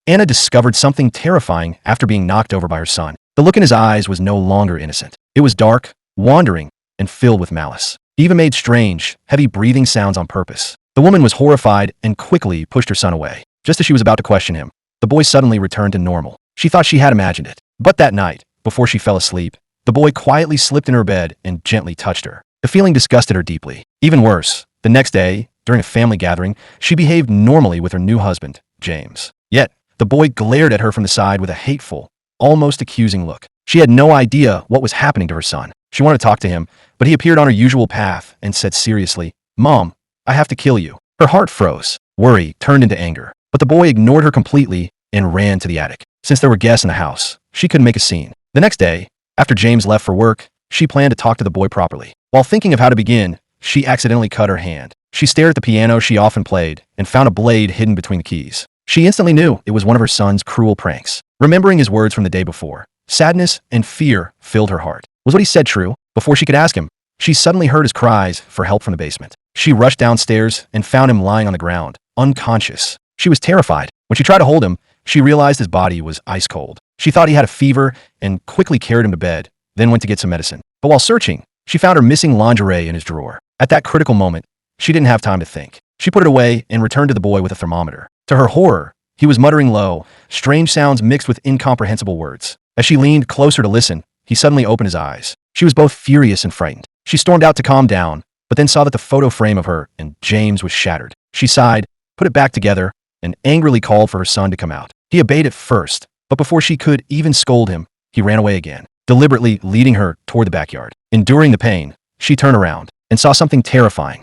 Anna discovered something terrifying after being knocked over by her son. The look in his eyes was no longer innocent. It was dark, wandering, and filled with malice. He even made strange, heavy breathing sounds on purpose. The woman was horrified and quickly pushed her son away. Just as she was about to question him, the boy suddenly returned to normal. She thought she had imagined it. But that night, before she fell asleep, the boy quietly slipped in her bed and gently touched her. The feeling disgusted her deeply. Even worse, the next day, during a family gathering, she behaved normally with her new husband, James. Yet, the boy glared at her from the side with a hateful, almost accusing look. She had no idea what was happening to her son. She wanted to talk to him, but he appeared on her usual path and said seriously, "Mom, I have to kill you." Her heart froze. Worry turned into anger. But the boy ignored her completely and ran to the attic. Since there were guests in the house, she couldn't make a scene. The next day, after James left for work, she planned to talk to the boy properly. While thinking of how to begin, she accidentally cut her hand. She stared at the piano she often played and found a blade hidden between the keys. She instantly knew it was one of her son's cruel pranks. Remembering his words from the day before, sadness and fear filled her heart. Was what he said true? Before she could ask him, she suddenly heard his cries for help from the basement. She rushed downstairs and found him lying on the ground, unconscious. She was terrified. When she tried to hold him, she realized his body was ice cold. She thought he had a fever and quickly carried him to bed, then went to get some medicine. But while searching, she found her missing lingerie in his drawer. At that critical moment, she didn't have time to think. She put it away and returned to the boy with a thermometer. To her horror, he was muttering low, strange sounds mixed with incomprehensible words. As she leaned closer to listen, he suddenly opened his eyes. She was both furious and frightened. She stormed out to calm down, but then saw that the photo frame of her and James was shattered. She sighed, put it back together, and angrily called for her son to come out. He obeyed at first, but before she could even scold him, he ran away again, deliberately leading her toward the backyard. Enduring the pain, she turned around and saw something terrifying.